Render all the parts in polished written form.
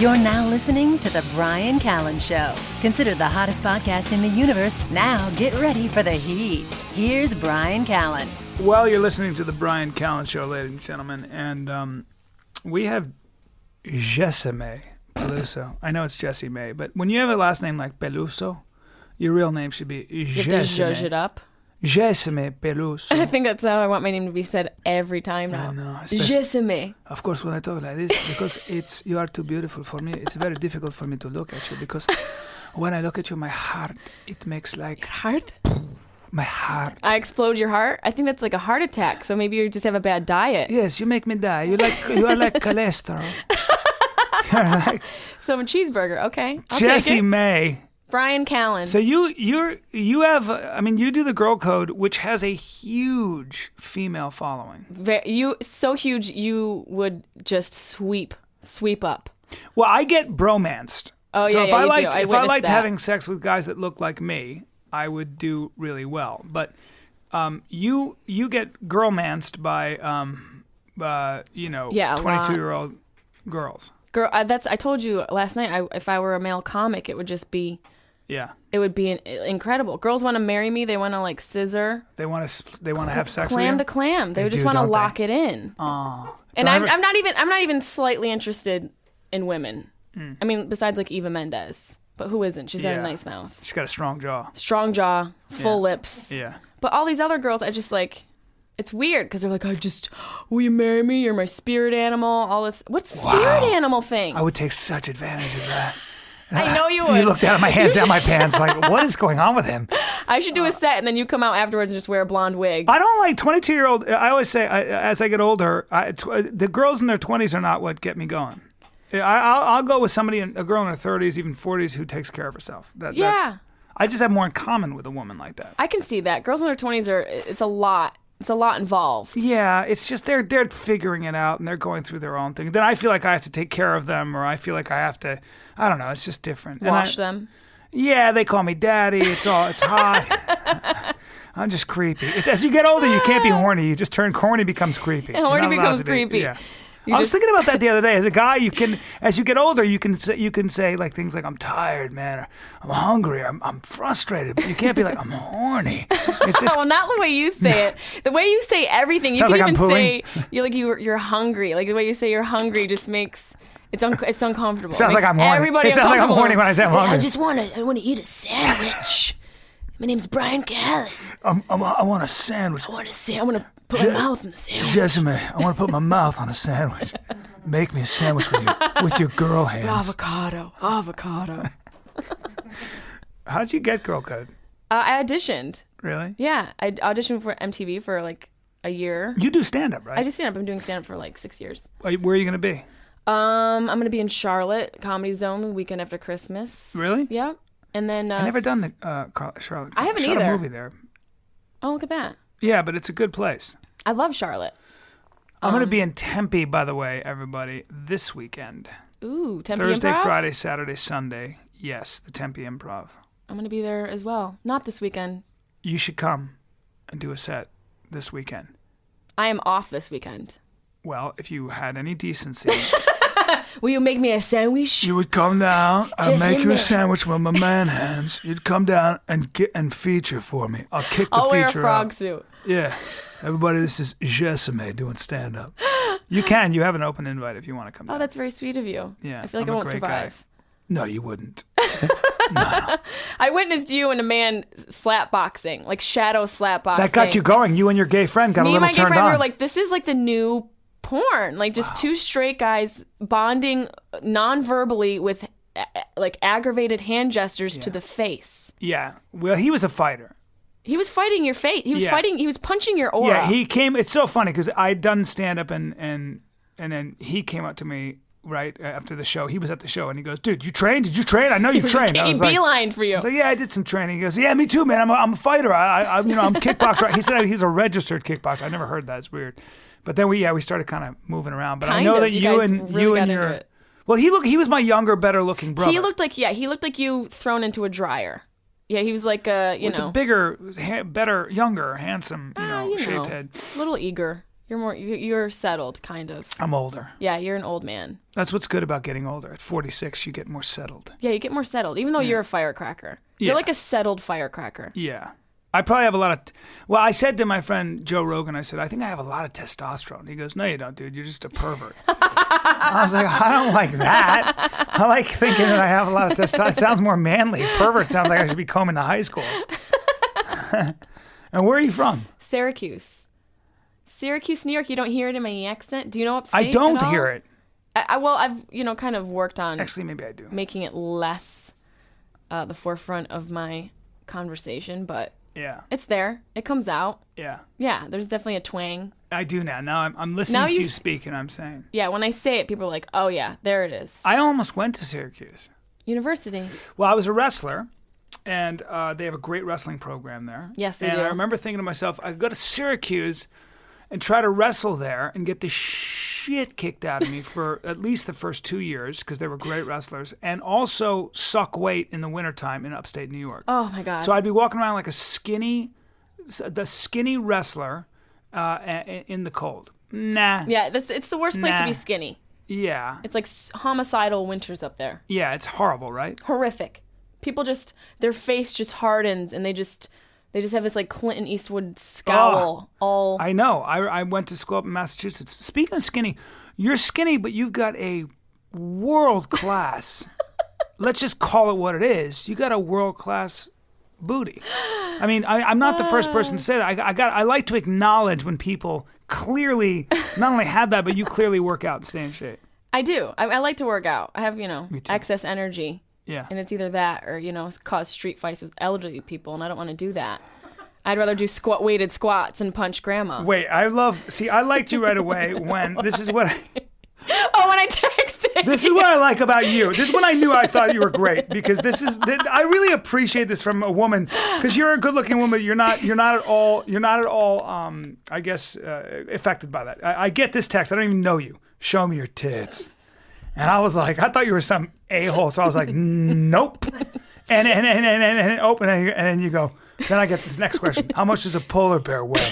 You're now listening to The Bryan Callen Show. Considered the hottest podcast in the universe. Now get ready for the heat. Here's Bryan Callen. Well, you're listening to The Bryan Callen Show, ladies and gentlemen, and we have Jessimae Peluso. I know it's Jessimae, but when you have a last name like Peluso, your real name should be Jessimae. You have to zhuzh it up. Jessimae Peluso. I think that's how I want my name to be said every time now. I know. Jessimae. Of course, when I talk like this, because you are too beautiful for me, it's very difficult for me to look at you, because when I look at you, my heart, it makes like... Your heart? My heart. I explode your heart? I think that's like a heart attack, so maybe you just have a bad diet. Yes, you make me die. You are like cholesterol. So I'm a cheeseburger, okay. Jessimae. Bryan Callen. So you have, I mean, you do the Girl Code, which has a huge female following. So huge you would just sweep up. Well, I get bromanced. Oh so yeah, if I liked that. having sex with guys that look like me, I would do really well. But you get girl-manced by 22-year-old girls. Girl, I told you last night. If I were a male comic, it would just be. Yeah. It would be incredible. Girls want to marry me. They want to like scissor. They want to have sex with you. Clam to clam. They just want to lock it in. And I'm not even slightly interested in women. I mean, besides like Eva Mendes. But who isn't? She's got a nice mouth. She's got a strong jaw. Strong jaw, full lips. Yeah. But all these other girls, I just like. It's weird because they're like, will you marry me? You're my spirit animal. All this. What's the spirit animal thing? I would take such advantage of that. I know you so would. You look down at my hands, down my pants, like, what is going on with him? I should do a set, and then you come out afterwards and just wear a blonde wig. I don't like 22-year-old. I always say, as I get older, the girls in their 20s are not what get me going. I'll go with a girl in her 30s, even 40s, who takes care of herself. I just have more in common with a woman like that. I can see that. Girls in their 20s it's a lot. It's a lot involved. Yeah, it's just they're figuring it out and they're going through their own thing. Then I feel like I have to take care of them, or I feel like I have to. I don't know. It's just different. Wash them. Yeah, they call me daddy. It's hot. I'm just creepy. As you get older, you can't be horny. You just turn corny, becomes creepy. Horny becomes creepy. Yeah. I was thinking about that the other day. As a guy, as you get older, you can say like things like, I'm tired, man, or I'm hungry, or I'm frustrated. But you can't be like, I'm horny. It's just, well, not the way you say it. The way you say everything, you can even say you're hungry. Like the way you say you're hungry just makes it's uncomfortable. Sounds like I'm horny. It sounds like I'm horny when I say I'm hungry. I want to eat a sandwich. My name's Bryan Callen. I want a sandwich. I want to put my mouth in the sandwich. Jessimae, I want to put my mouth on a sandwich. Make me a sandwich with your girl hands. Avocado. How'd you get Girl Code? I auditioned. Really? Yeah, I auditioned for MTV for like a year. You do stand-up, right? I do stand-up. I've been doing stand-up for like 6 years. Where are you going to be? I'm going to be in Charlotte, Comedy Zone, the weekend after Christmas. Really? Yeah. And then I've never done the Charlotte. I haven't shot either. A movie there. Oh, look at that. Yeah, but it's a good place. I love Charlotte. I'm going to be in Tempe, by the way, everybody, this weekend. Ooh, Tempe Thursday, Improv? Friday, Saturday, Sunday. Yes, the Tempe Improv. I'm going to be there as well. Not this weekend. You should come and do a set this weekend. I am off this weekend. Well, if you had any decency... Will you make me a sandwich? You would come down, I'd make you a sandwich with my man hands. You'd come down and feature for me. I'll kick the feature out. I'll wear a frog suit. Yeah. Everybody, this is Jessimae doing stand-up. You have an open invite if you want to come down. Oh, that's very sweet of you. Yeah. I feel like I won't survive. Guy. No, you wouldn't. No. I witnessed you and a man slap boxing, like shadow slap boxing. That got you going. You and your gay friend got a little turned on. Me and my gay friend, we were like, this is like the new porn, like just two straight guys bonding non-verbally with like aggravated hand gestures to the face. Yeah. Well, he was a fighter. He was fighting your face. He was fighting. He was punching your aura. Yeah, he came. It's so funny because I'd done stand up and then he came up to me right after the show. He was at the show and he goes, "Dude, you trained? Did you train? I know you trained." He beelined for you. I was like, "Yeah, I did some training." He goes, "Yeah, me too, man. I'm a fighter. I'm kickboxer." He said he's a registered kickboxer. I never heard that. It's weird. But then we started kind of moving around. But I know that you and your well, he was my younger, better looking brother. He looked like you thrown into a dryer. Yeah, he was like a a bigger, better, younger, handsome, shaped head. A little eager. You're settled, kind of. I'm older. Yeah, you're an old man. That's what's good about getting older. At 46, you get more settled. Yeah, you get more settled, even though you're a firecracker. You're like a settled firecracker. Yeah. I probably have a lot of... Well, I said to my friend Joe Rogan, I said, I think I have a lot of testosterone. He goes, no, you don't, dude. You're just a pervert. I was like, I don't like that. I like thinking that I have a lot of testosterone. It sounds more manly. Pervert sounds like I should be coming to high school. And where are you from? Syracuse, New York. You don't hear it in my accent. Do you know upstate? I don't hear it. I've kind of worked on. Actually, maybe I do. Making it less the forefront of my conversation, but it's there. It comes out. Yeah. There's definitely a twang. I do now. Now I'm listening to you speak, and I'm saying. Yeah, when I say it, people are like, "Oh yeah, there it is." I almost went to Syracuse University. Well, I was a wrestler. And they have a great wrestling program there. Yes, they do. And I remember thinking to myself, I could go to Syracuse and try to wrestle there and get the shit kicked out of me for at least the first 2 years because they were great wrestlers, and also suck weight in the wintertime in upstate New York. Oh, my God. So I'd be walking around like the skinny wrestler in the cold. Nah. Yeah, it's the worst place to be skinny. Yeah. It's like homicidal winters up there. Yeah, it's horrible, right? Horrific. People just, their face just hardens, and they just have this like Clinton Eastwood scowl. I know. I went to school up in Massachusetts. Speaking of skinny, you're skinny, but you've got a world class. Let's just call it what it is. You got a world class booty. I mean, I'm not the first person to say that. I like to acknowledge when people clearly not only have that, but you clearly work out and stay in shape. I do. I like to work out. I have excess energy. Yeah. And it's either that or, cause street fights with elderly people, and I don't want to do that. I'd rather do weighted squats and punch grandma. Wait, I liked you right away when when I texted. This is what I like about you. This is when I knew I thought you were great, because I really appreciate this from a woman, because you're a good-looking woman. You're not at all I guess affected by that. I get this text. I don't even know you. Show me your tits. And I was like, I thought you were some a-hole. So I was like, nope. And then you go, then I get this next question. How much does a polar bear weigh?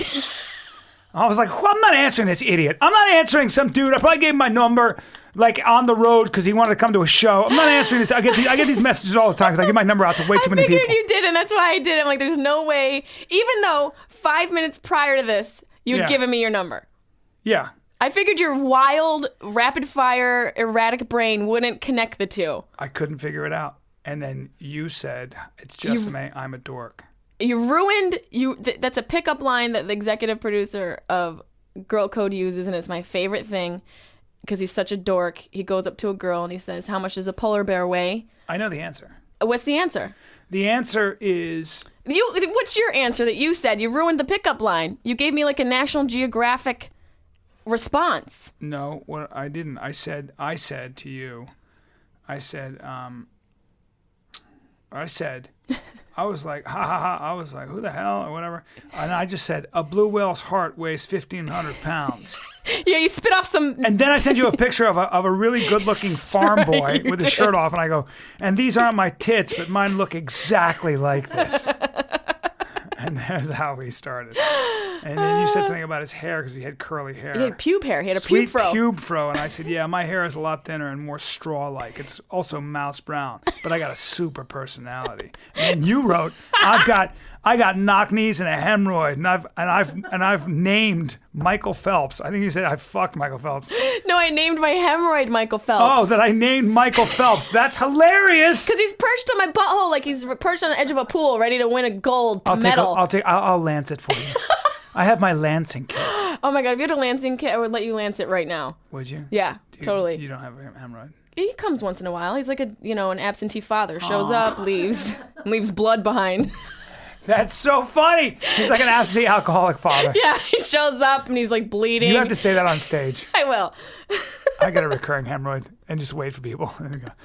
I was like, well, I'm not answering this idiot. I'm not answering some dude. I probably gave him my number like on the road because he wanted to come to a show. I'm not answering this. I get these messages all the time because I give my number out to way too many people. I figured you did, and that's why I did it. I'm like, there's no way. Even though 5 minutes prior to this, you'd given me your number. Yeah. I figured your wild, rapid-fire, erratic brain wouldn't connect the two. I couldn't figure it out. And then you said, it's Jessimae, I'm a dork. You ruined... That's a pickup line that the executive producer of Girl Code uses, and it's my favorite thing because he's such a dork. He goes up to a girl and he says, how much does a polar bear weigh? I know the answer. What's the answer? The answer is... What's your answer that you said? You ruined the pickup line. You gave me like a National Geographic... response. No, what I didn't. I said to you, I was like, ha ha ha. I was like, who the hell or whatever. And I just said, a blue whale's heart weighs 1,500 pounds. Yeah, you spit off some. And then I sent you a picture of a really good looking farm boy with his shirt off. And I go, and these aren't my tits, but mine look exactly like this. And that's how we started. And then you said something about his hair because he had curly hair. He had pube hair. He had a Sweet pube fro. Pube fro. And I said, yeah, my hair is a lot thinner and more straw-like. It's also mouse brown, but I got a super personality. And you wrote, I got knock knees and a hemorrhoid, and I've named Michael Phelps. I think you said I fucked Michael Phelps. No, I named my hemorrhoid Michael Phelps. Oh, that I named Michael Phelps. That's hilarious. Because he's perched on my butthole like he's perched on the edge of a pool, ready to win a gold medal. I'll lance it for you. I have my lancing kit. Oh my God, if you had a lancing kit, I would let you lance it right now. Would you? Yeah, totally. You don't have a hemorrhoid? He comes once in a while. He's like an absentee father. Shows up, leaves blood behind. That's so funny. He's like an absentee alcoholic father. Yeah, he shows up and he's like bleeding. You have to say that on stage. I will. I get a recurring hemorrhoid and just wait for people.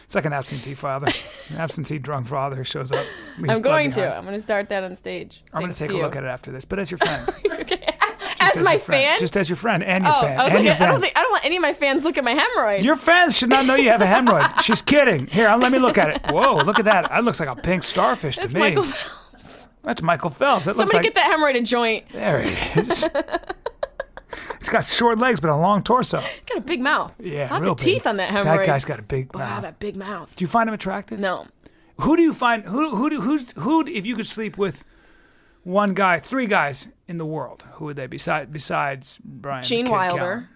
It's like an absentee father, an absentee drunk father who shows up. I'm going to start that on stage. I'm going to take a look at it after this, but as your friend. Okay. As my fan? Just as your friend and your fan. I don't want any of my fans look at my hemorrhoid. Your fans should not know you have a hemorrhoid. She's kidding. Here, let me look at it. Whoa, look at that. That looks like a pink starfish to me. Michael Phelps. That's Michael Phelps. Somebody get that hemorrhoid a joint. There it is. It's got short legs but a long torso. Got a big mouth. Yeah, lots real of teeth big. on that hemorrhoid. That guy's got a big mouth. Wow, that big mouth. Do you find him attractive? No. Who do you find? Who? If you could sleep with one guy, 3 guys in the world, who would they be? Besides Bryan? Gene Wilder,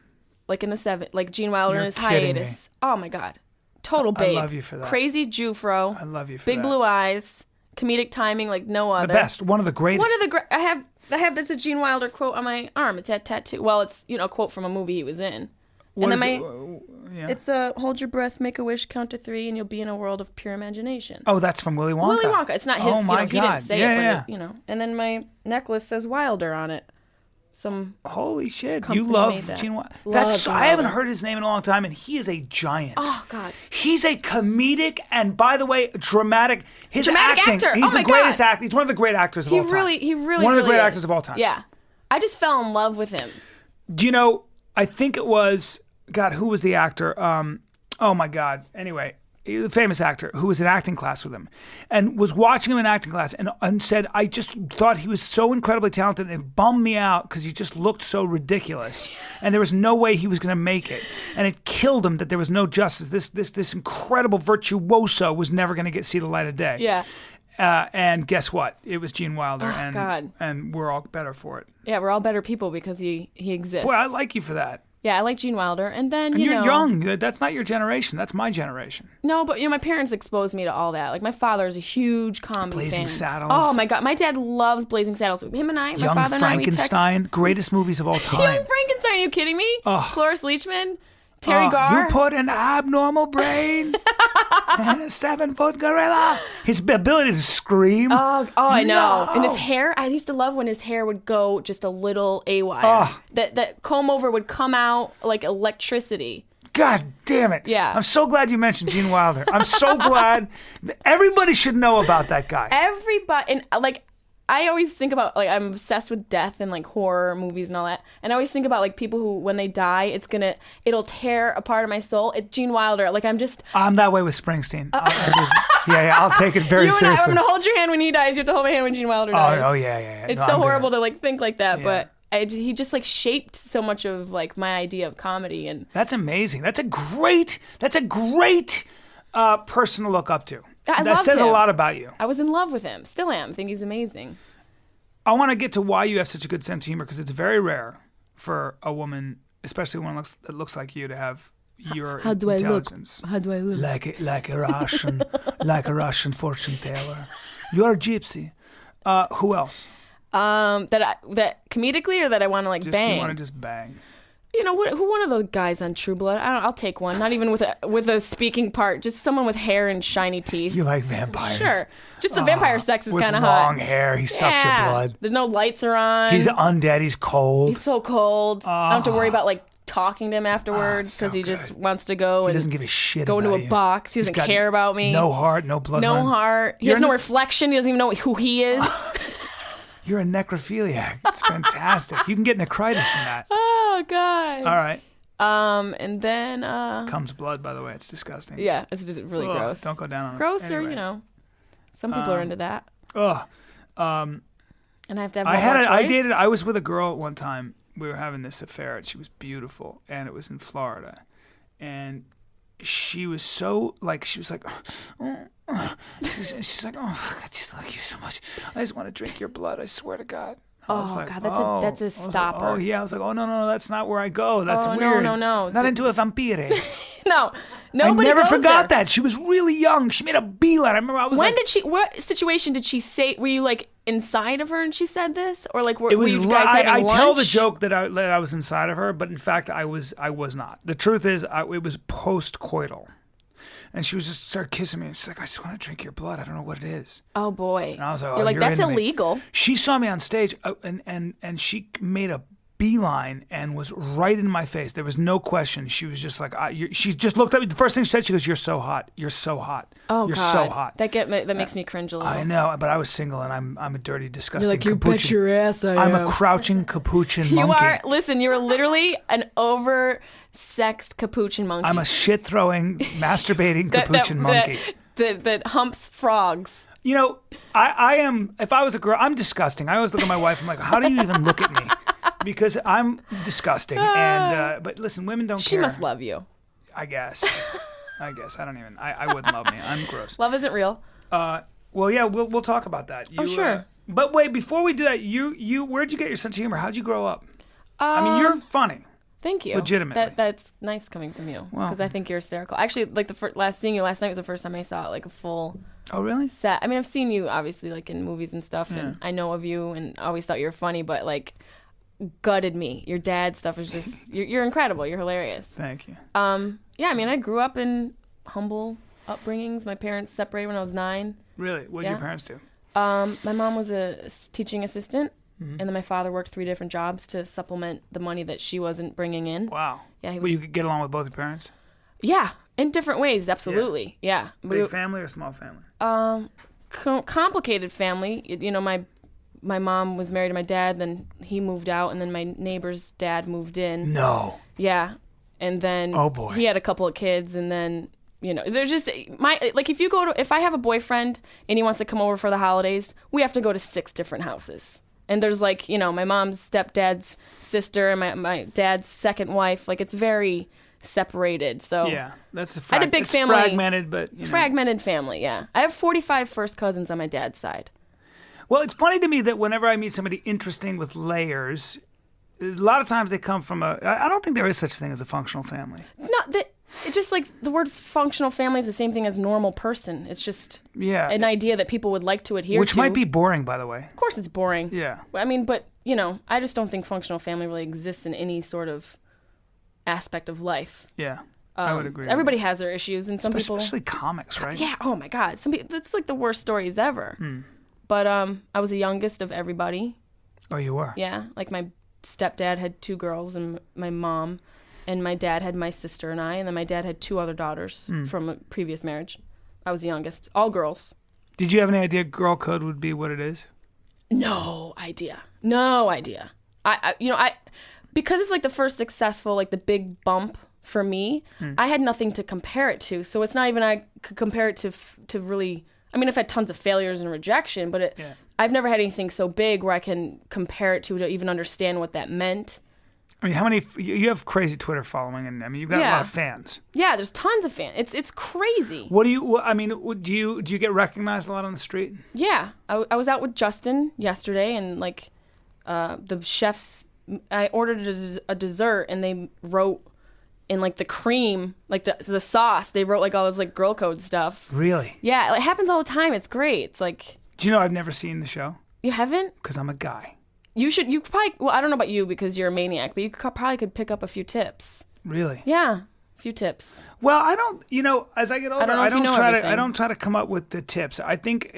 like in the like Gene Wilder in his hiatus. Oh my God, total babe. I love you for that. Crazy Jufro. I love you for big that. Big blue eyes, comedic timing like no other. The best, one of the greatest. I have this a Gene Wilder quote on my arm. It's a tattoo. Well, it's a quote from a movie he was in. What and then It's hold your breath, make a wish, count to 3, and you'll be in a world of pure imagination. Oh, that's from Willy Wonka. Willy Wonka. It's not his. Oh my He God. didn't say it, but And then my necklace says Wilder on it. Holy shit! company You love made that. Gene Wilder. Love Gene I haven't Wilder. heard his name in a long time, and he is a giant. Oh God. He's a comedic and, by the way, dramatic. His Dramatic acting. actor. He's Oh the my greatest God. actor. He's one of the great actors of all time. He really one of the great is. actors of all time. Yeah. I just fell in love with him. Do you know? I think it was God. Who was the actor? Oh my God. Anyway, a famous actor who was in acting class with him, and was watching him in acting class, and said, "I just thought he was so incredibly talented, and it bummed me out because he just looked so ridiculous, and there was no way he was going to make it, and it killed him that there was no justice. This incredible virtuoso was never going to see the light of day." Yeah. And guess what? It was Gene Wilder, and God. and we're all better for it. Yeah, we're all better people because he exists. Boy, I like you for that. Yeah, I like Gene Wilder. And then, And you're young. That's not your generation. That's my generation. No, but my parents exposed me to all that. Like my father is a huge comedy Blazing fan. Saddles. Oh my God, my dad loves Blazing Saddles. Him and I, my Young father and I, we Frankenstein, greatest movies of all time. Young Frankenstein, are you kidding me? Oh. Cloris Leachman, Terry Garr. You put an abnormal brain and a 7-foot gorilla. His ability to scream. Oh, I know. No. And his hair, I used to love when his hair would go just a little AWire. Oh. That comb over would come out like electricity. God damn it. Yeah. I'm so glad you mentioned Gene Wilder. I'm so glad. Everybody should know about that guy. Everybody, and like, I always think about, like, I'm obsessed with death and like horror movies and all that. And I always think about like people who, when they die, it'll tear a part of my soul. It's Gene Wilder. Like, I'm that way with Springsteen. I'll take it very you and seriously. I'm going to hold your hand when he dies. You have to hold my hand when Gene Wilder dies. Oh, yeah. It's No, so I'm horrible gonna- to like think like that, Yeah. but he just like shaped so much of like my idea of comedy. And That's amazing. That's a great person to look up to. I that loved says him. a lot about you. I was in love with him. Still am. I think he's amazing. I want to get to why you have such a good sense of humor, because it's very rare for a woman, especially one that looks like you, to have your How do I look? intelligence. How do I look? Like a Russian, like a Russian fortune teller. You're a gypsy. Who else? That comedically, or that I want to like You bang. want to just bang. Who one of the guys on True Blood? I'll take one. Not even with a speaking part. Just someone with hair and shiny teeth. You like vampires? Sure. Just the vampire sex is With kind of hot. long hair, he sucks your blood. There's no lights are on. He's undead. He's cold. He's so cold. I don't have to worry about like talking to him afterwards so because he just good. wants to go He and doesn't give a shit go about into a you. box. He He's doesn't got care about me. No heart, no blood. No run. heart. He You're has no n- reflection. He doesn't even know who he is. You're a necrophiliac. It's fantastic. You can get necritis from that. Oh God. All right. And then Comes blood, by the way. It's disgusting. yeah, it's just really Ugh, gross. Don't go down on it. Gross, Anyway. or some people are into that. Ugh. And I have to have no more I choice? dated. I was with a girl at one time. We were having this affair, and she was beautiful, and it was in Florida, and she was so like she's like, she's like, oh, I just like you so much. I just want to drink your blood. I swear to God. I was Oh, like, God, that's a I was like, stopper. oh yeah, I was like, oh no, that's not where I go. That's Oh, weird. no. Not into a vampire. No, I nobody never goes forgot there. that. She was really young. She made a beeline. I remember I was When like, what situation did she say? Were you like inside of her and she said this, or like were it was you guys having I lunch? tell the joke that I was inside of her, but in fact I was not. The truth is, it was post-coital, and she was just started kissing me, and she's like, I just want to drink your blood. I don't know what it is. Oh boy, And I was like, you're like you're that's into me. illegal. She saw me on stage, and she made a beeline and was right in my face. There was no question. She was just like, she just looked at me. The first thing she said, she goes, "You're so hot. You're so hot. Oh You're God, so hot." that makes me cringe a little. I know, but I was single, and I'm a dirty, disgusting. You're like, you bet capuchin. your ass I I'm am. a crouching capuchin You monkey. are. Listen, you're literally an over-sexed capuchin monkey. I'm a shit-throwing, masturbating capuchin monkey. that humps frogs. You know, I am. If I was a girl, I'm disgusting. I always look at my wife. I'm like, how do you even look at me? because I'm disgusting. And but listen, women don't care. She must love you. I guess. I don't even. I wouldn't love me. I'm gross. Love isn't real. Well, yeah, we'll talk about that. Sure. But wait, before we do that, where'd you get your sense of humor? How'd you grow up? I mean, you're funny. Thank you. Legitimately. That's nice coming from you because I think you're hysterical. Actually, like seeing you last night was the first time I saw like a full. Oh, really? Set. I mean, I've seen you obviously like in movies and stuff, and I know of you, and I always thought you were funny, but like gutted me. Your dad stuff is just you're incredible. You're hilarious. Thank you. Yeah, I mean, I grew up in humble upbringings. My parents separated when I was 9. Really? What did your parents do? My mom was a teaching assistant, and then my father worked 3 different jobs to supplement the money that she wasn't bringing in. Wow. Yeah. Well, you could get along with both your parents? Yeah, in different ways, absolutely. Yeah. Big family or small family? Complicated family. You know, my mom was married to my dad, then he moved out, and then my neighbor's dad moved in. No. Yeah. And then he had a couple of kids, and then, you know, there's just if I have a boyfriend and he wants to come over for the holidays, we have to go to 6 different houses. And there's like, you know, my mom's stepdad's sister and my dad's second wife. Like, it's very separated. So yeah, that's I had a big family. Fragmented, but fragmented family. Yeah, I have 45 first cousins on my dad's side. Well, it's funny to me that whenever I meet somebody interesting with layers, a lot of times they come from I don't think there is such thing as a functional family. It's just like the word functional family is the same thing as normal person. It's just an idea that people would like to adhere to. Which might be boring, by the way. Of course it's boring. Yeah. I mean, but, you know, I just don't think functional family really exists in any sort of aspect of life. Yeah, I would agree. Everybody has their issues, and some people... Especially comics, right? Yeah, oh my God. Some people, that's like the worst stories ever. But I was the youngest of everybody. Oh, you were? Yeah, like my stepdad had 2 girls and my mom, and my dad had my sister and I, and then my dad had 2 other daughters from a previous marriage. I was the youngest, all girls. Did you have any idea girl code would be what it is? No idea. Because it's like the first successful, like the big bump for me, I had nothing to compare it to. So it's not even I could compare it to really, I mean, I've had tons of failures and rejection, but I've never had anything so big where I can compare it to even understand what that meant. I mean, you have crazy Twitter following, and I mean, you've got a lot of fans. Yeah, there's tons of fans. It's crazy. Do you get recognized a lot on the street? Yeah, I was out with Justin yesterday, and like the chefs, I ordered a dessert, and they wrote in like the cream, like the sauce, they wrote like all this like girl code stuff. Really? Yeah, it happens all the time. It's great. It's like. Do you know I've never seen the show? You haven't? Because I'm a guy. You probably, well, I don't know about you because you're a maniac, but you probably could pick up a few tips. Really? Yeah, a few tips. Well, I don't, as I get older, I don't try to come up with the tips. I think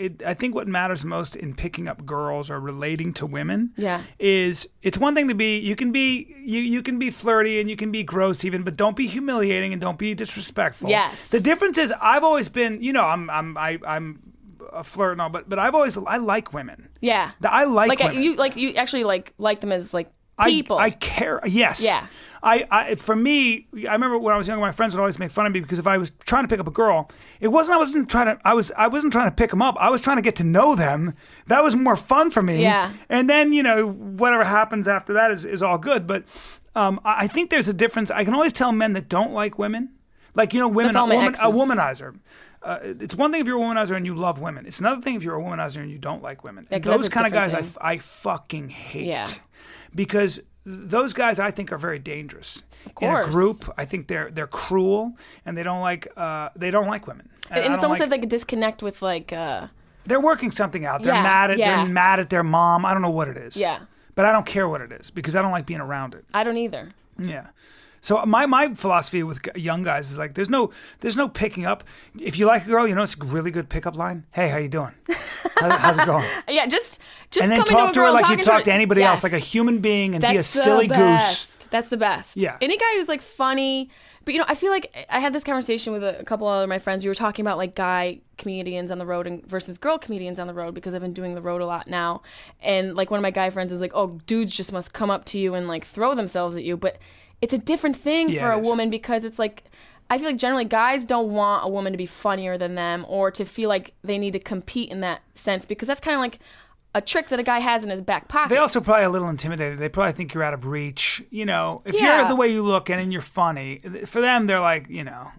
what matters most in picking up girls or relating to women is it's one thing to you can be flirty and you can be gross even, but don't be humiliating and don't be disrespectful. Yes. The difference is I've always been, I'm a flirt and all, but I like women. Yeah. I like women. You actually like them as like people. I care. Yes. Yeah. For me, I remember when I was younger, my friends would always make fun of me because if I was trying to pick up a girl, I wasn't trying to pick them up. I was trying to get to know them. That was more fun for me. Yeah. And then, whatever happens after that is all good. But I think there's a difference. I can always tell men that don't like women. Like, women, a womanizer. It's one thing if you're a womanizer and you love women. It's another thing if you're a womanizer and you don't like women. Yeah, and those kind of guys I fucking hate. Yeah. Because those guys I think are very dangerous. Of course. In a group, I think they're cruel and they don't like women. And it's almost like a disconnect with like they're working something out. They're mad at their mom. I don't know what it is. Yeah. But I don't care what it is because I don't like being around it. I don't either. Yeah. So my philosophy with young guys is like there's no picking up. If you like a girl, it's a really good pickup line. Hey, how you doing? How's it going? Yeah, just and then talk to her like you talk to anybody else, like a human being, and be a silly goose. That's the best. Yeah. Any guy who's like funny, but I feel like I had this conversation with a couple of my friends. We were talking about like guy comedians on the road versus girl comedians on the road because I've been doing the road a lot now, and like one of my guy friends is like, oh, dudes just must come up to you and like throw themselves at you, but. It's a different thing for a woman because it's like, I feel like generally guys don't want a woman to be funnier than them or to feel like they need to compete in that sense because that's kind of like, a trick that a guy has in his back pocket. They also probably a little intimidated. They probably think you're out of reach. You know, if you're the way you look and you're funny, for them, they're like, you know,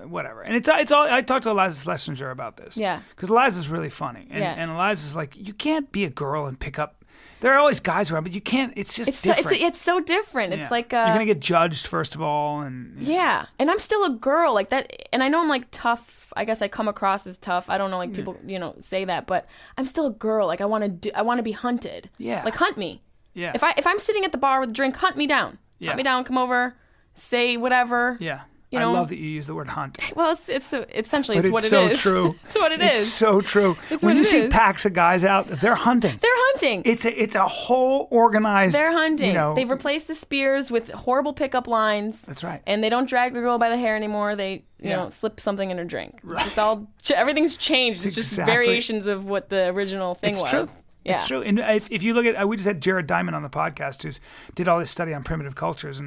whatever. And it's all. I talked to Eliza Schlesinger about this. Yeah. Because Eliza's really funny, and Eliza's like, you can't be a girl and pick up. There are always guys around, but you can't. It's just different. It's so different. It's like you're gonna get judged first of all, and and I'm still a girl like that, and I know I'm like tough. I guess I come across as tough. I don't know, like people, say that, but I'm still a girl. Like I want to be hunted. Yeah. Like hunt me. Yeah. If I'm sitting at the bar with a drink, hunt me down. Yeah. Hunt me down. Come over. Say whatever. Yeah. I love that you use the word hunt. Well, it's essentially but it's what it so is. True. It's what it is. It's so true. When you see packs of guys out, they're hunting. They're hunting. It's a whole organized. They're hunting. They've replaced the spears with horrible pickup lines. That's right. And they don't drag the girl by the hair anymore. They slip something in her drink. Right. It's just all everything's changed. It's just variations of what the original thing was. True. Yeah. It's true. And if you look at, we just had Jared Diamond on the podcast who did all this study on primitive cultures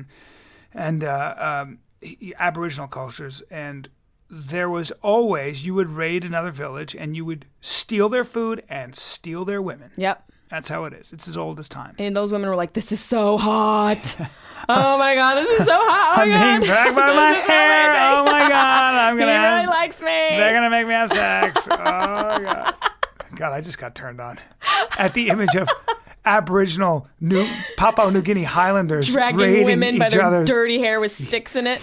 and Aboriginal cultures, and there was always, you would raid another village and you would steal their food and steal their women. Yep. That's how it is. It's as old as time. And those women were like, this is so hot. Oh my God, this is so hot. Oh I'm being dragged by my hair. Oh my God. I'm gonna he really likes me. They're going to make me have sex. Oh God. God, I just got turned on at the image of Aboriginal Papua New Guinea Highlanders dragging women by their dirty hair with sticks in it.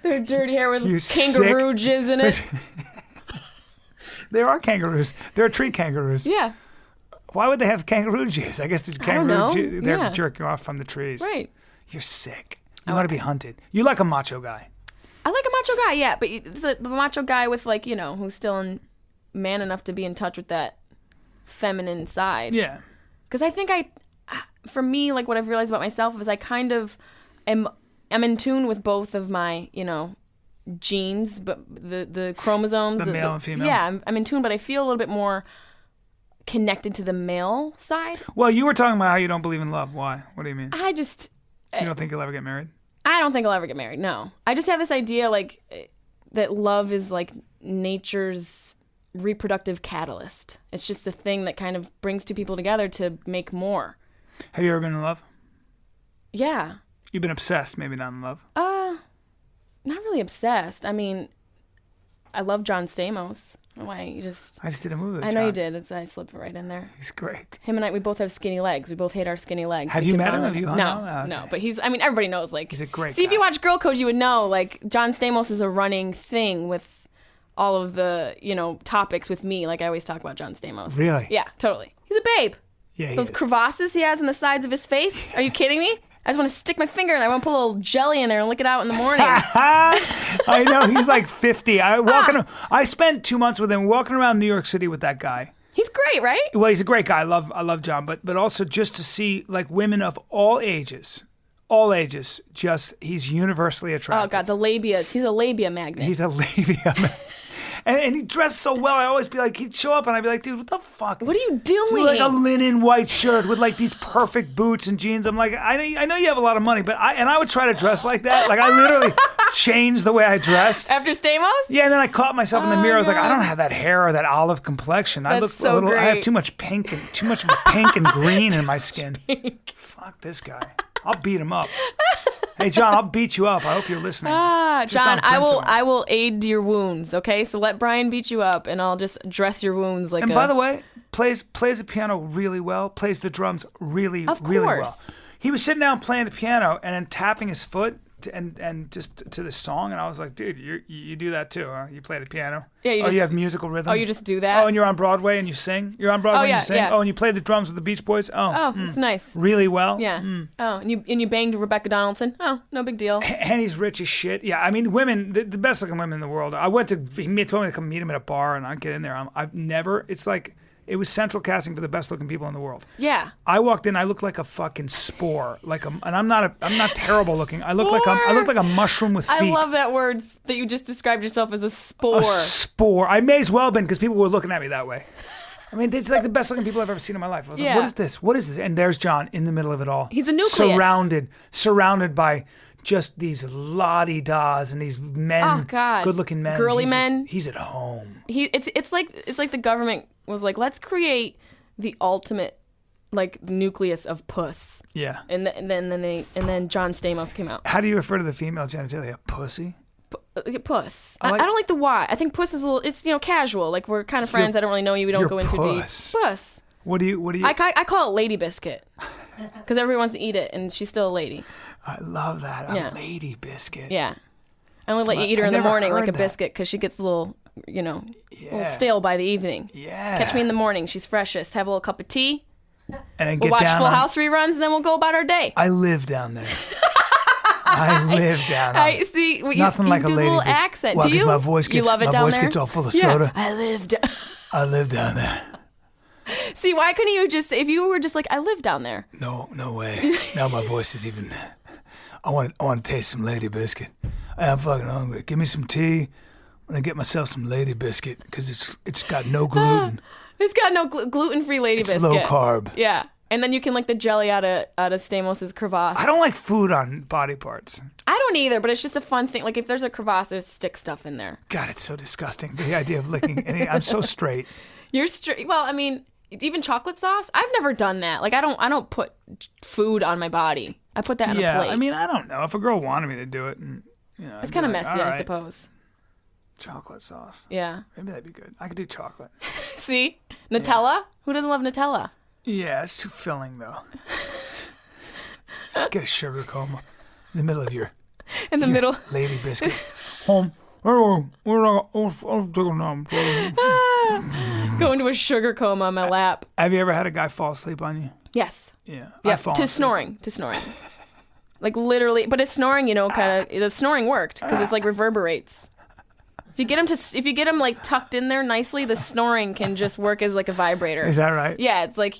Their dirty hair with kangaroo jizz in it. There are kangaroos. There are tree kangaroos. Yeah. Why would they have kangaroo jizz? I guess the kangaroo they're jerking off from the trees. Right. You're sick. You want to be hunted. You like a macho guy. I like a macho guy, yeah, but the macho guy with who's still man enough to be in touch with that feminine side. Yeah. Because I think for me, like what I've realized about myself is I kind of am in tune with both of my, genes, but the chromosomes. The male and female. Yeah, I'm in tune, but I feel a little bit more connected to the male side. Well, you were talking about how you don't believe in love. Why? What do you mean? I just... You don't think you'll ever get married? I don't think I'll ever get married, no. I just have this idea, that love is like nature's reproductive catalyst. It's just a thing that kind of brings two people together to make more. Have you ever been in love? Yeah. You've been obsessed, maybe not in love. Not really obsessed. I mean, I love John Stamos. Why I just did a movie with I John. know you did. I slipped right in there. He's great. Him and I, we both have skinny legs. We both hate our skinny legs. Have you met him? Have you hung out? No, no. But everybody knows, he's a great See, guy. if you watch Girl Code, you would know, John Stamos is a running thing with all of the, topics with me. I always talk about John Stamos. Really? Yeah, totally. He's a babe. Yeah, Those crevasses he has on the sides of his face. Are you kidding me? I just want to stick my finger in there. I want to put a little jelly in there and lick it out in the morning. I know. He's like 50. I spent 2 months with him walking around New York City with that guy. He's great, right? Well, he's a great guy. I love John, but also just to see women of all ages, he's universally attractive. Oh God, the labias. He's a labia magnet. He's a labia magnet. And he dressed so well. I always be like, he'd show up and I'd be like, dude, what the fuck? What are you doing? With a linen white shirt with these perfect boots and jeans. I'm like, I know you have a lot of money, but I would try to dress like that. I literally changed the way I dressed. After Stamos? Yeah, and then I caught myself in the mirror. I was like, I don't have that hair or that olive complexion. I look so a little. great. I have too much pink and green in my skin. Fuck this guy. I'll beat him up. Hey, John, I'll beat you up. I hope you're listening. John, I will aid your wounds, okay? So let Bryan beat you up, and I'll just dress your wounds like. And by the way, plays the piano really well, plays the drums really well. He was sitting down playing the piano and then tapping his foot and just to the song, and I was like, dude, you do that too, huh? You play the piano? Yeah. You have musical rhythm? Oh, you just do that? Oh, and you're on Broadway and you sing? You're on Broadway and you sing? Yeah. Oh, and you play the drums with the Beach Boys? Oh, it's nice. Really well? Yeah. Oh, and you banged Rebecca Donaldson? Oh, no big deal. And he's rich as shit. Yeah, I mean, women, the best looking women in the world. He told me to come meet him at a bar, and I get in there. It was central casting for the best looking people in the world. Yeah. I walked in, I looked like a fucking spore, and I'm not terrible looking. I look like a mushroom with feet. I love that word that you just described yourself as a spore. A spore. I may as well have been because people were looking at me that way. I mean, it's like the best looking people I've ever seen in my life. I was like, what is this? What is this? And there's John in the middle of it all. He's a nucleus. Surrounded by just these la-di-das and these men, Oh God, good-looking men, girly men. He's at home. It's like the government was like, let's create the ultimate like nucleus of puss. Yeah. And then John Stamos came out. How do you refer to the female genitalia? Pussy? Puss. I don't like the Y. I think puss is a little. It's casual. Like we're kind of friends. I don't really know you. We don't go in too deep. Puss. What do you? I call it lady biscuit because everyone wants to eat it, and she's still a lady. I love that. A lady biscuit. Yeah. I only let you eat her in the morning like a biscuit because she gets a little, a little stale by the evening. Yeah. Catch me in the morning. She's freshest. Have a little cup of tea. And then we'll watch Full House reruns, and then we'll go about our day. I live down there. I live down there. I see. Nothing like a lady. Little accent. Well, do you? My voice gets, you love it down there? Gets all full of soda. I live down there. See, why couldn't you just, if you were just like, I live down there? No way. Now my voice is even. I want to taste some lady biscuit. I'm fucking hungry. Give me some tea. I'm gonna get myself some lady biscuit because it's got no gluten. It's got no gluten-free lady biscuit. It's low carb. Yeah. And then you can lick the jelly out of Stamos' crevasse. I don't like food on body parts. I don't either, but it's just a fun thing. Like if there's a crevasse, there's stick stuff in there. God, it's so disgusting. The idea of licking. I'm so straight. You're straight. Well, I mean, even chocolate sauce. I've never done that. Like I don't put food on my body. I put that on a plate. Yeah, I mean, I don't know if a girl wanted me to do it, and it's kind of messy, I suppose. Chocolate sauce. Yeah. Maybe that'd be good. I could do chocolate. See? Nutella? Yeah. Who doesn't love Nutella? Yeah, it's too filling, though. Get a sugar coma in the middle of your lady biscuit. Home. Go into a sugar coma on my lap. Have you ever had a guy fall asleep on you? Yes. Yeah. To snoring. Like literally, but it's snoring, the snoring worked because it's like reverberates. If you get him like tucked in there nicely, the snoring can just work as like a vibrator. Is that right? Yeah, it's like,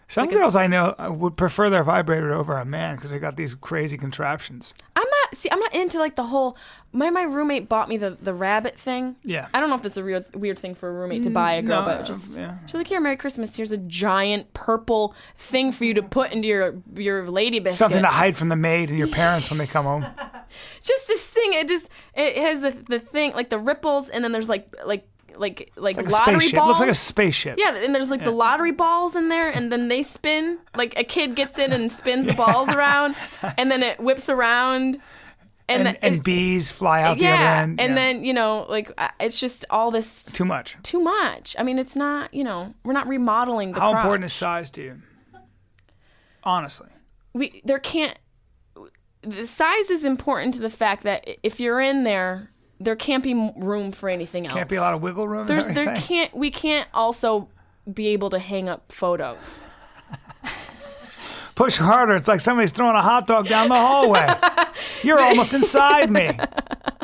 Some girls I know would prefer their vibrator over a man because they got these crazy contraptions. I'm not into like the whole. My roommate bought me the rabbit thing. Yeah. I don't know if it's a weird thing for a roommate to buy a girl, but she's like, here, Merry Christmas. Here's a giant purple thing for you to put into your lady biscuit. Something to hide from the maid and your parents when they come home. Just this thing. It has the thing like the ripples, and then there's like lottery balls. It looks like a spaceship. Yeah, and there's the lottery balls in there, and then they spin. Like a kid gets in and spins the balls around, and then it whips around. And bees fly out the other end. And then, it's just all this. Too much. I mean, it's not, we're not remodeling the How crotch. important is size to you? Honestly. The size is important to the fact that if you're in there can't be room for anything else. Can't be a lot of wiggle room? We can't also be able to hang up photos. Push harder. It's like somebody's throwing a hot dog down the hallway. You're almost inside me.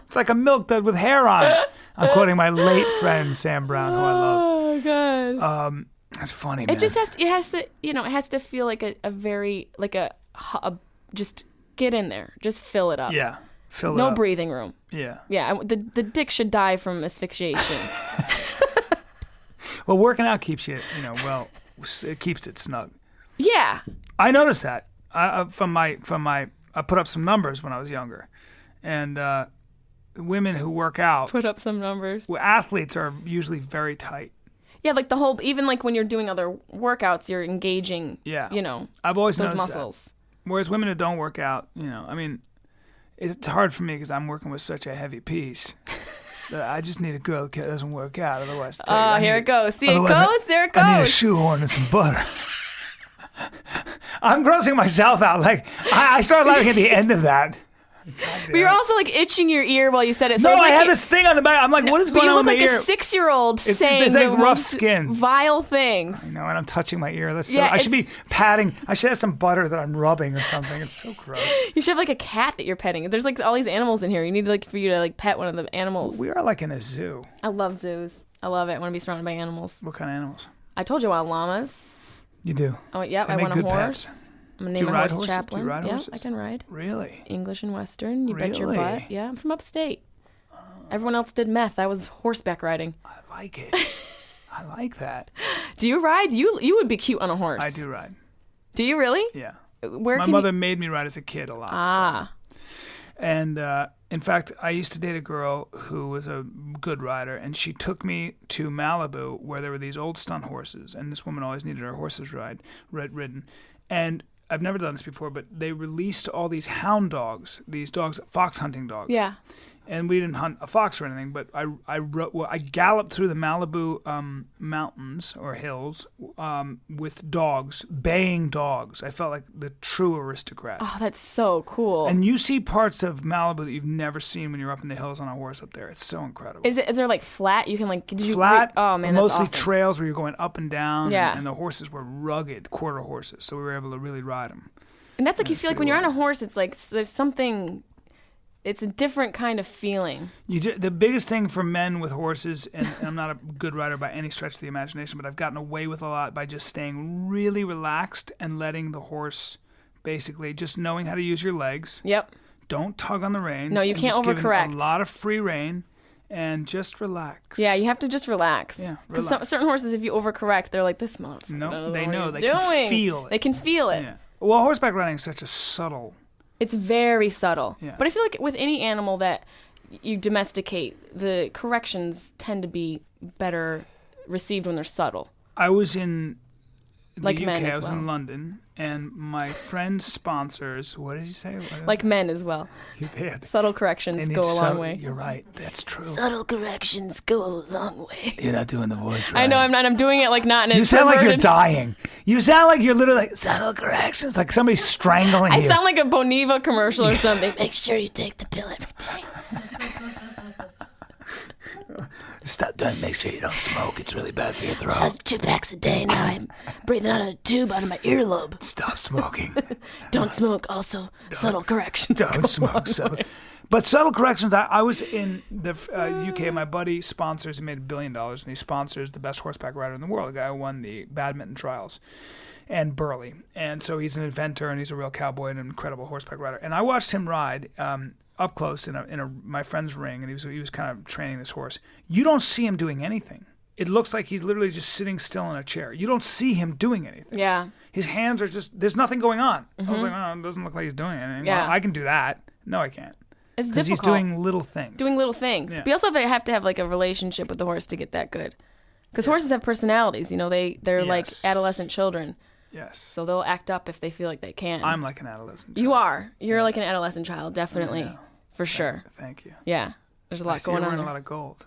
It's like a milk dud with hair on it. I'm quoting my late friend Sam Brown, who I love. Oh God. That's funny, man. It just has to feel like a very like a just get in there, just fill it up. Yeah, fill it up. No up. breathing room. Yeah. Yeah. The dick should die from asphyxiation. Well, working out keeps you, it keeps it snug. Yeah. I noticed that I put up some numbers when I was younger, and women who work out put up some numbers. Athletes are usually very tight. Yeah, like the whole, even like when you're doing other workouts, you're engaging. Yeah, I've always those noticed muscles. That. Whereas women who don't work out, it's hard for me because I'm working with such a heavy piece. I just need a girl that doesn't work out, otherwise. Here it goes. See, there it goes. I need a shoehorn and some butter. I'm grossing myself out. Like I started laughing at the end of that. But you're also like itching your ear while you said it. So no, it's like I had this thing on the back. I'm like, what is going on with my ear? You look like a 6-year-old saying it's like the rough most skin. Vile things. I know, and I'm touching my ear. I should be patting. I should have some butter that I'm rubbing or something. It's so gross. You should have like a cat that you're petting. There's like all these animals in here. You need for you to pet one of the animals. We are like in a zoo. I love zoos. I love it. I want to be surrounded by animals. What kind of animals? I told you I want llamas. You do? Oh, yeah. I want a horse. Pets. I'm going to name my horse Chaplin. Do you ride horses? Yeah, I can ride. Really? English and Western. You bet your butt. Yeah, I'm from upstate. Everyone else did meth. I was horseback riding. I like it. I like that. Do you ride? You would be cute on a horse. I do ride. Do you really? Yeah. My mother made me ride as a kid a lot. Ah. So. And in fact, I used to date a girl who was a good rider, and she took me to Malibu where there were these old stunt horses, and this woman always needed her horses ridden. And I've never done this before, but they released all these hound dogs, these dogs, fox hunting dogs. Yeah. And we didn't hunt a fox or anything, but I galloped through the Malibu mountains or hills with dogs, baying dogs. I felt like the true aristocrat. Oh, that's so cool. And you see parts of Malibu that you've never seen when you're up in the hills on a horse up there. It's so incredible. Is there like flat? You can like flat? Oh man, mostly that's awesome. trails where you're going up and down. Yeah. And the horses were rugged quarter horses, so we were able to really ride them. And that's like you feel like when you're on a horse, it's like there's something. It's a different kind of feeling. The biggest thing for men with horses, and I'm not a good rider by any stretch of the imagination, but I've gotten away with a lot by just staying really relaxed and letting the horse basically just knowing how to use your legs. Yep. Don't tug on the reins. No, you can't overcorrect. A lot of free rein and just relax. Yeah, you have to just relax. Yeah, because certain horses, if you overcorrect, they're like, this motherfucker. No, they know. They can feel it. They can feel it. Yeah. Well, horseback riding is such a subtle. It's very subtle. Yeah. But I feel like with any animal that you domesticate, the corrections tend to be better received when they're subtle. I was in the like UK. men as I was well. in London, and my friend's sponsors. What did you say? Like men as well. Subtle corrections go a long way. You're right. That's true. Subtle corrections go a long way. You're not doing the voice right. I know I'm not. I'm doing it like not in a You sound like you're perverted- dying. You sound like you're literally like, subtle corrections, like somebody's strangling you. I sound like a Boniva commercial or something. Make sure you take the pill every day. Stop doing. Make sure you don't smoke. It's really bad for your throat. That's 2 packs a day. Now I'm breathing out of a tube out of my earlobe. Stop smoking. Don't smoke. Also, subtle corrections. Don't smoke. But subtle corrections. I was in the UK. My buddy sponsors. He made $1 billion, and he sponsors the best horseback rider in the world. The guy who won the badminton trials, and Burley. And so he's an inventor, and he's a real cowboy and an incredible horseback rider. And I watched him ride up close in my friend's ring, and he was kind of training this horse. You don't see him doing anything. It looks like he's literally just sitting still in a chair. You don't see him doing anything. Yeah. His hands are just, there's nothing going on. I was like, oh, it doesn't look like he's doing anything. Yeah. Well, I can do that. No, I can't. It's Because he's difficult. doing little things. Yeah. But you also have to have like a relationship with the horse to get that good. Because horses have personalities. You know, they're like adolescent children. Yes. So they'll act up if they feel like they can. I'm like an adolescent child. You are. You're like an adolescent child, definitely. Yeah. For sure. Thank you. Yeah. There's a lot You're going on wearing there. a lot of gold.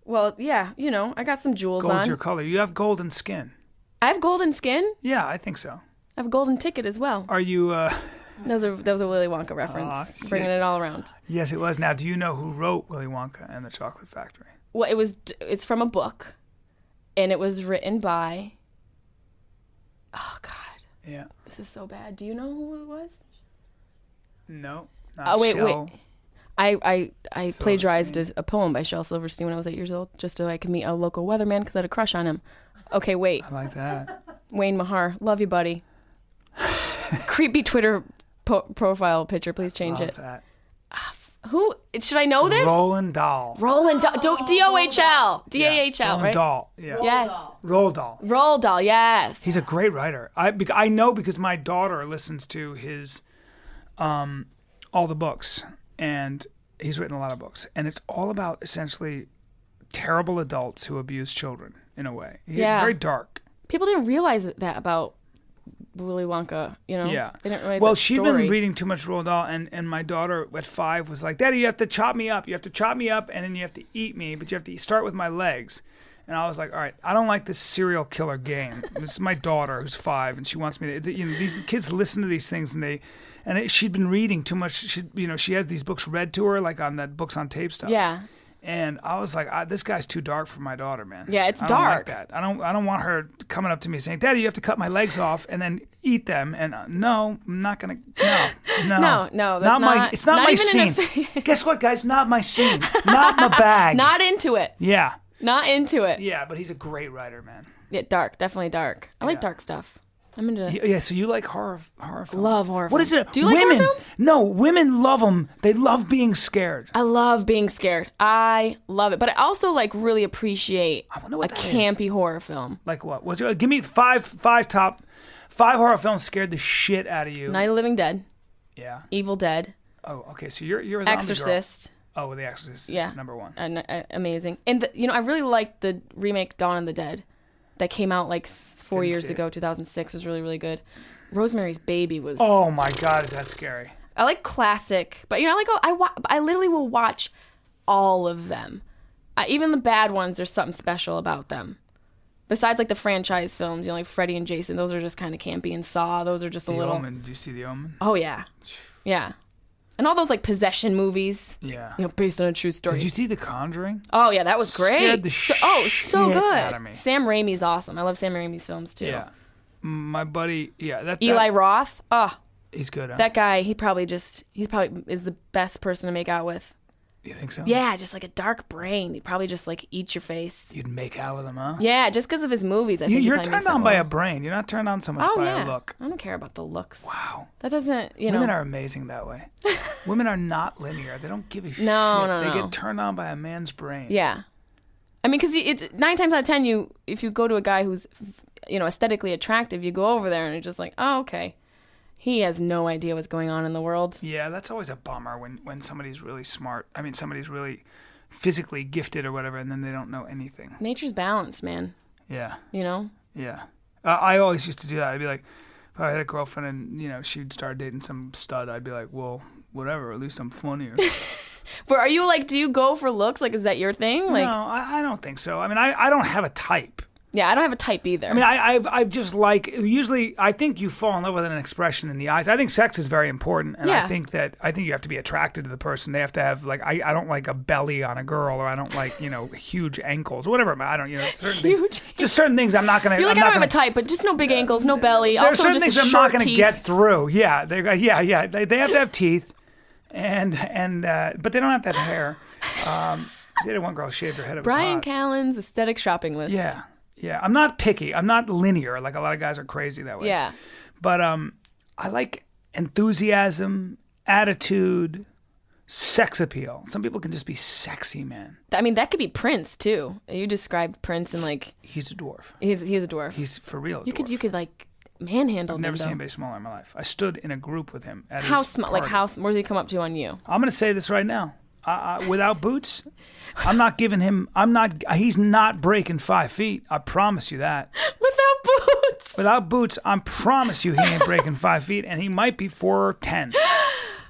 Well, yeah, you know, I got some jewels Gold's on. your color. You have golden skin. I have golden skin. Yeah, I think so. I have a golden ticket as well. Are you... That was a Willy Wonka reference. Aw, Bringing it all around. Yes, it was. Now, do you know who wrote Willy Wonka and the Chocolate Factory? Well, it's from a book, and it was written by... Oh, God. Yeah. This is so bad. Do you know who it was? No. Oh, wait. I plagiarized Silverstein. a poem by Shel Silverstein when I was 8 years old, just so I could meet a local weatherman because I had a crush on him. Okay, wait. I like that. Wayne Mahar. Love you, buddy. Creepy Twitter profile picture. Please change Love it. that. Who? Should I know this? Roland Dahl. Roland Dahl. D-O-H-L. D-A-H-L, Roland right? Dahl. Yeah. Yes. Roald Dahl. Roald Dahl, yes. He's a great writer. I know because my daughter listens to his all the books, and he's written a lot of books, and it's all about essentially terrible adults who abuse children in a way. Very dark. People didn't realize that about Willy Wonka, you know? Yeah. They didn't realize Well, that she'd story. been reading too much Roald Dahl, and my daughter at 5 was like, Daddy, you have to chop me up. You have to chop me up, and then you have to eat me, but you have to start with my legs. And I was like, all right, I don't like this serial killer game. This is my daughter who's 5, and she wants me to, these kids listen to these things, and she'd been reading too much. She has these books read to her, like on that books on tape stuff. Yeah. And I was like, this guy's too dark for my daughter, man. Yeah, it's I don't dark. like that. I don't want her coming up to me saying, Daddy, you have to cut my legs off and then eat them. And no, I'm not gonna. No, No, that's not. It's not not my even scene. Guess what, guys? Not my scene. Not my bag. Not into it. Yeah. Not into it. Yeah, but he's a great writer, man. Yeah, dark. Definitely dark. I like dark stuff. I'm into. Yeah, so you like horror films? Love horror What is films. it? Do you like women, horror films? No, women love them. They love being scared. I love being scared. I love it, but I also like really appreciate I wonder what a that is. campy horror film. Like what? Give me five horror films scared the shit out of you. Night of the Living Dead, Yeah. Evil Dead, Oh, okay. So you're a zombie Exorcist. Girl. Oh, The Exorcist is number one. Amazing. And I really liked the remake Dawn of the Dead that came out like 4 years ago. 2006 was really, really good. Rosemary's Baby was. Oh my God, is that scary? I like classic, but I literally will watch all of them. Even the bad ones, there's something special about them. Besides like the franchise films, like Freddy and Jason, those are just kind of campy, and Saw, those are just a little. The Omen. Did you see The Omen? Oh yeah, yeah. And all those like possession movies. Yeah. Based on a true story. Did you see The Conjuring? Oh yeah, that was great. Scared the so good. out of me. Sam Raimi's awesome. I love Sam Raimi's films too. Yeah. My buddy, Eli Roth. He's good. Huh? That guy, he probably is the best person to make out with. You think so? Yeah, just like a dark brain. He'd probably just like eat your face. You'd make out with him, huh? Yeah, just because of his movies. I think you're turned on by a brain. You're not turned on so much by a look. I don't care about the looks. Wow. That doesn't, Women are amazing that way. Women are not linear. They don't give a shit. No. They get turned on by a man's brain. Yeah. I mean, because it's 9 times out of 10, if you go to a guy who's, aesthetically attractive, you go over there and you're just like, oh, okay. He has no idea what's going on in the world. Yeah, that's always a bummer when somebody's really smart. I mean, somebody's really physically gifted or whatever, and then they don't know anything. Nature's balanced, man. Yeah. Yeah. I always used to do that. I'd be like, if I had a girlfriend and, she'd start dating some stud, I'd be like, well, whatever, at least I'm funnier. But are you like, do you go for looks? Like, is that your thing? Like, no, I don't think so. I mean, I don't have a type. Yeah, I don't have a type either. I mean, I just like, usually I think you fall in love with an expression in the eyes. I think sex is very important, and I think you have to be attracted to the person. They have to have like, I don't like a belly on a girl, or I don't like huge ankles, whatever. I don't certain things I'm not gonna. You're like, I don't have a type, but just no big ankles, no belly. There are also certain just things I'm not gonna teeth. get through. Yeah, they have to have teeth, and but they don't have to have hair. They had one girl shaved her head. Bryan Callen's aesthetic shopping list. Yeah. Yeah, I'm not picky. I'm not linear. Like a lot of guys are crazy that way. Yeah. But I like enthusiasm, attitude, sex appeal. Some people can just be sexy, man. I mean, that could be Prince too. You described Prince and like he's a dwarf. He's a dwarf. He's for real. You could like manhandle him. I've never seen anybody smaller in my life. I stood in a group with him at how his small? party. Like how? Where did he come up to on you? I'm gonna say this right now. Without boots, I'm not giving him. He's not breaking 5 feet. I promise you that. Without boots. Without boots, I promise you he ain't breaking 5 feet, and he might be 4'10".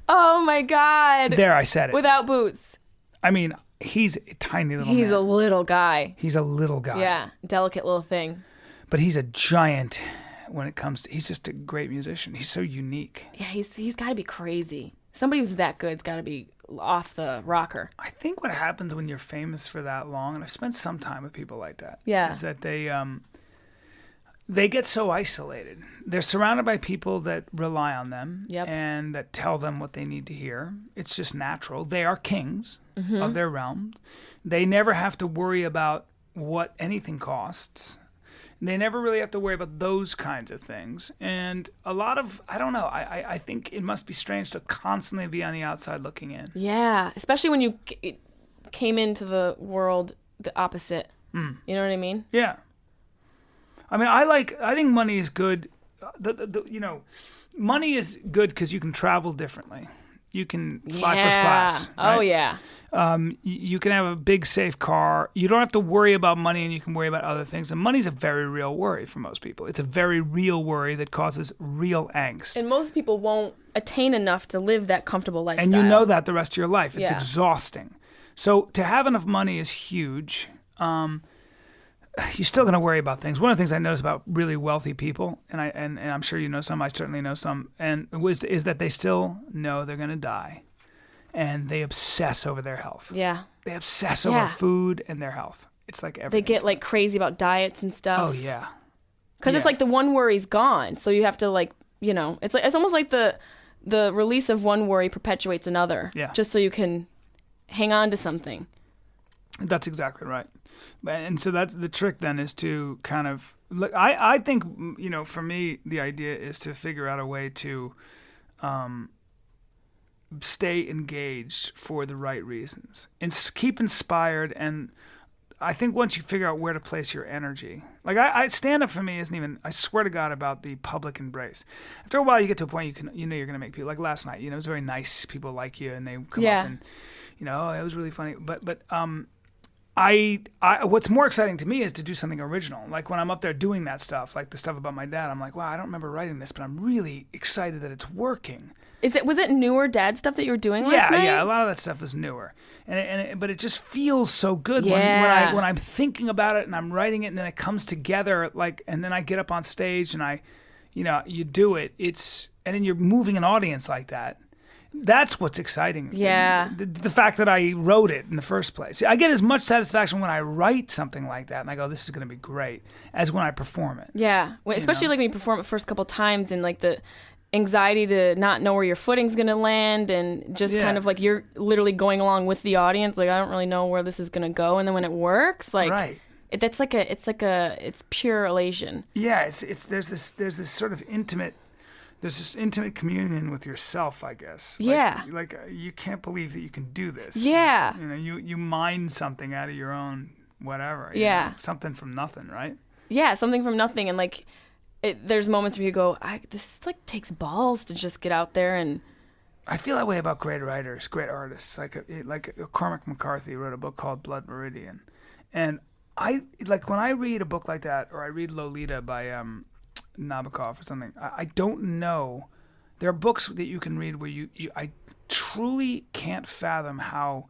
Oh my God. There, I said it. Without boots. I mean, he's a tiny little. He's man. a little guy. He's a little guy. Yeah, delicate little thing. But he's a giant when it comes to. He's just a great musician. He's so unique. Yeah, he's got to be crazy. Somebody who's that good's got to be off the rocker. I think what happens when you're famous for that long, and I've spent some time with people like that, is that they get so isolated. They're surrounded by people that rely on them and that tell them what they need to hear. It's just natural. They are kings of their realms. They never have to worry about what anything costs. They never really have to worry about those kinds of things. And a lot of, I don't know, I think it must be strange to constantly be on the outside looking in. Yeah, especially when you came into the world the opposite. You know what I mean? Yeah. I mean, I think money is good. Money is good because you can travel differently. You can fly first class. Right? Oh, yeah. You can have a big, safe car. You don't have to worry about money, and you can worry about other things. And money's a very real worry for most people. It's a very real worry that causes real angst. And most people won't attain enough to live that comfortable lifestyle. And you know that the rest of your life. It's exhausting. So to have enough money is huge. You're still going to worry about things. One of the things I notice about really wealthy people, and I'm sure you know some, I certainly know some, is that they still know they're going to die, and they obsess over their health. Yeah. They obsess over food and their health. It's like everything. They get like crazy about diets and stuff. Oh yeah. Because it's like the one worry's gone, so you have to like, it's almost like the release of one worry perpetuates another. Yeah. Just so you can hang on to something. That's exactly right. And so that's the trick then, is to kind of look. I think, for me, the idea is to figure out a way to stay engaged for the right reasons and keep inspired. And I think once you figure out where to place your energy, like I stand up for me isn't even, I swear to God, about the public embrace. After a while, you get to a point you're going to make people, like last night, it was very nice. People like you and they come up and, oh, it was really funny. But I what's more exciting to me is to do something original. Like when I'm up there doing that stuff, like the stuff about my dad, I'm like, wow, I don't remember writing this, but I'm really excited that it's working. Was it newer dad stuff that you were doing last night? Yeah, a lot of that stuff is newer, but it just feels so good when I'm thinking about it and I'm writing it and then it comes together, like, and then I get up on stage and you do it. And then you're moving an audience like that. That's what's exciting. Yeah. The fact that I wrote it in the first place. I get as much satisfaction when I write something like that and I go, this is going to be great, as when I perform it. Yeah, especially like when you perform it first couple times and like the anxiety to not know where your footing's going to land and just kind of like you're literally going along with the audience. Like, I don't really know where this is going to go. And then when it works, like, it's pure elation. Yeah. There's this sort of intimate communion with yourself, I guess. Like you can't believe that you can do this. Yeah. You mine something out of your own whatever. Something from nothing, right? Yeah. Something from nothing. And like, there's moments where you go, this like takes balls to just get out there and. I feel that way about great writers, great artists. Like Cormac McCarthy wrote a book called Blood Meridian, and I like when I read a book like that, or I read Lolita by Nabokov or something. I don't know. There are books that you can read where I truly can't fathom how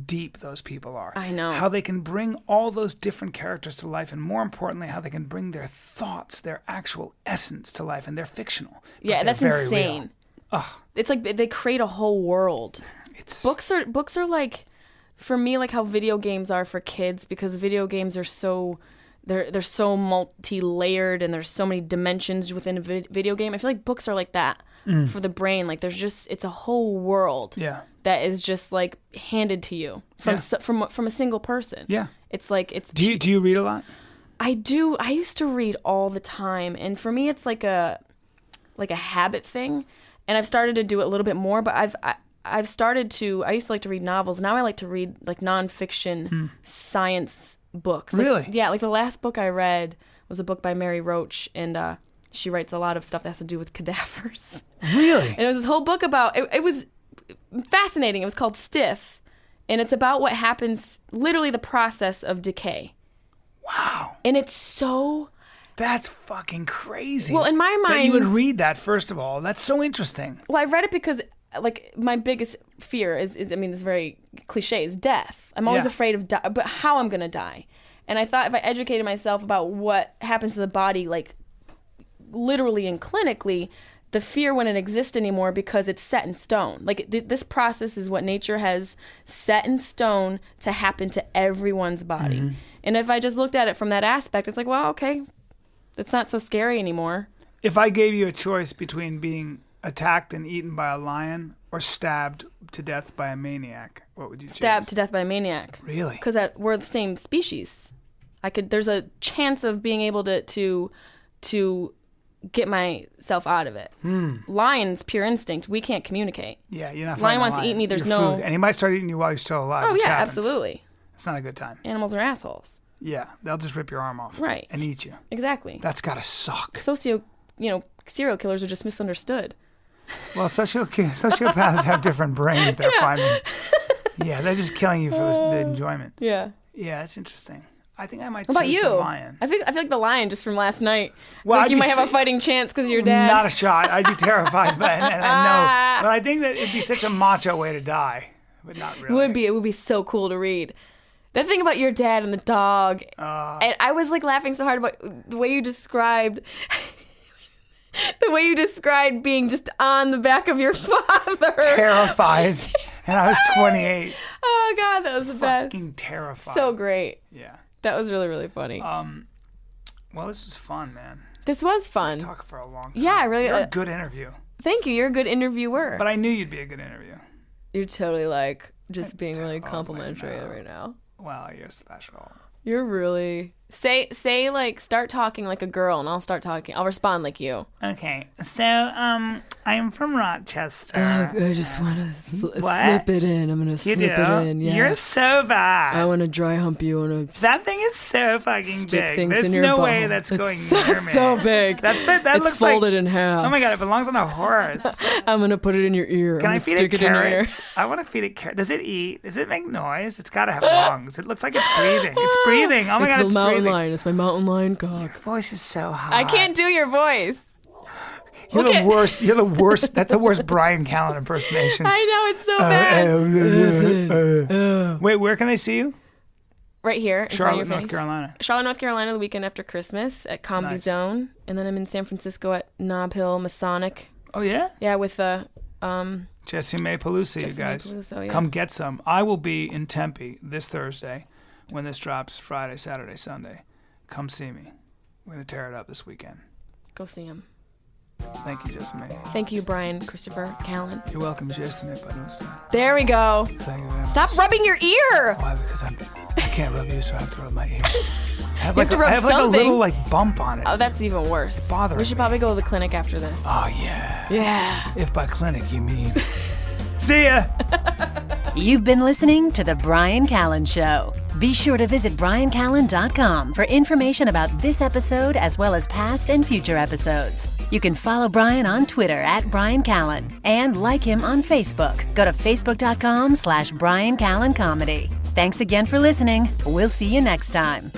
deep those people are. I know. How they can bring all those different characters to life, and more importantly, how they can bring their thoughts, their actual essence to life, and they're fictional. Yeah, that's insane. It's like they create a whole world. Books are like, for me, like how video games are for kids, because video games are so they're so multi-layered and there's so many dimensions within a video game. I feel like books are like that for the brain. Like it's a whole world. Yeah. That is just like handed to you from a single person. Yeah. It's like Do you read a lot? I do. I used to read all the time, and for me it's like a habit thing, and I've started to do it a little bit more, but I've started to. I used to like to read novels. Now I like to read like nonfiction science books. Really? Like, yeah, like the last book I read was a book by Mary Roach, and she writes a lot of stuff that has to do with cadavers. Really? And it was this whole book about it was fascinating. It was called Stiff, and it's about what happens, literally the process of decay. Wow. And it's so... That's fucking crazy. Well, in my mind... That you would read that, first of all. That's so interesting. Well, I read it because, like, my biggest fear is I mean, it's very cliche, is death. I'm always afraid of but how I'm going to die. And I thought if I educated myself about what happens to the body, like, literally and clinically, the fear wouldn't exist anymore because it's set in stone. Like, this process is what nature has set in stone to happen to everyone's body. Mm-hmm. And if I just looked at it from that aspect, it's like, well, okay, that's not so scary anymore. If I gave you a choice between being attacked and eaten by a lion or stabbed to death by a maniac, what would you choose? Stabbed to death by a maniac. Really? Because we're the same species. There's a chance of being able to get myself out of it. Lion's pure instinct. We can't communicate. Yeah, you're not. Lion wants to eat me. There's your no food. And he might start eating you while you're still alive. Oh yeah, happens. absolutely. It's not a good time. Animals are assholes. Yeah, they'll just rip your arm off. Right. And eat you. Exactly. That's gotta suck. Serial killers are just misunderstood. Well, sociopaths have different brains. They're finding. Yeah, they're just killing you for the enjoyment. Yeah. Yeah, that's interesting. I think I might choose the lion. I feel like the lion just from last night. Well, like you might have a fighting chance because you're dead. Not a shot. I'd be terrified, and I know. But I think that it'd be such a macho way to die, but not really. It would be so cool to read. That thing about your dad and the dog. And I was like laughing so hard about the way you described being just on the back of your father. Terrified. And I was 28. Oh God, that was the best. Fucking terrified. So great. Yeah. That was really, really funny. Well, this was fun, man. This was fun. Talk for a long time. Yeah, really. You're a good interview. Thank you. You're a good interviewer. But I knew you'd be a good interview. You're totally like just being really complimentary right now. Well, you're special. You're really say like start talking like a girl, and I'll start talking. I'll respond like you. Okay. So I'm from Rochester. I just want to slip it in. I'm going to slip it in. Yeah. You're so bad. I want to dry hump you. That thing is so fucking big. Things There's in your no butthole. way that's going near me. So big. That it's looks folded like, in half. Oh my God, it belongs on a horse. I'm going to put it in your ear. Can I feed it it in your ear. carrots? I want to feed it carrots. Does it eat? Does it make noise? It's got to have lungs. It looks like it's breathing. It's breathing. Oh my God, it's mountain breathing. lion. It's my mountain lion cock. Your voice is so hot. I can't do your voice. You're the worst. You're the worst. That's the worst Bryan Callen impersonation. I know, it's so bad. Wait, where can they see you? Right here. Charlotte, North Carolina. Charlotte, North Carolina, the weekend after Christmas at Comedy Zone. And then I'm in San Francisco at Nob Hill Masonic. Oh, yeah? Yeah, with Jessimae Peluso, you guys. Peluso, yeah. Come get some. I will be in Tempe this Thursday when this drops Friday, Saturday, Sunday. Come see me. We're going to tear it up this weekend. Go see him. Thank you, Jessimae. Thank you, Bryan Christopher Callen. You're welcome, Jessimae Peluso. There we go. Thank you very much. Stop rubbing your ear. Why? Because I can't rub you, so I have to rub my ear. I have You have to rub a something. little bump on it. Oh, that's even worse. Bothering We should me. probably go to the clinic after this. Oh, yeah. Yeah. If by clinic you mean. See ya. You've been listening to The Bryan Callen Show. Be sure to visit bryancallen.com for information about this episode as well as past and future episodes. You can follow Bryan on Twitter at Bryan Callen and like him on Facebook. Go to facebook.com/Bryan Callen Comedy. Thanks again for listening. We'll see you next time.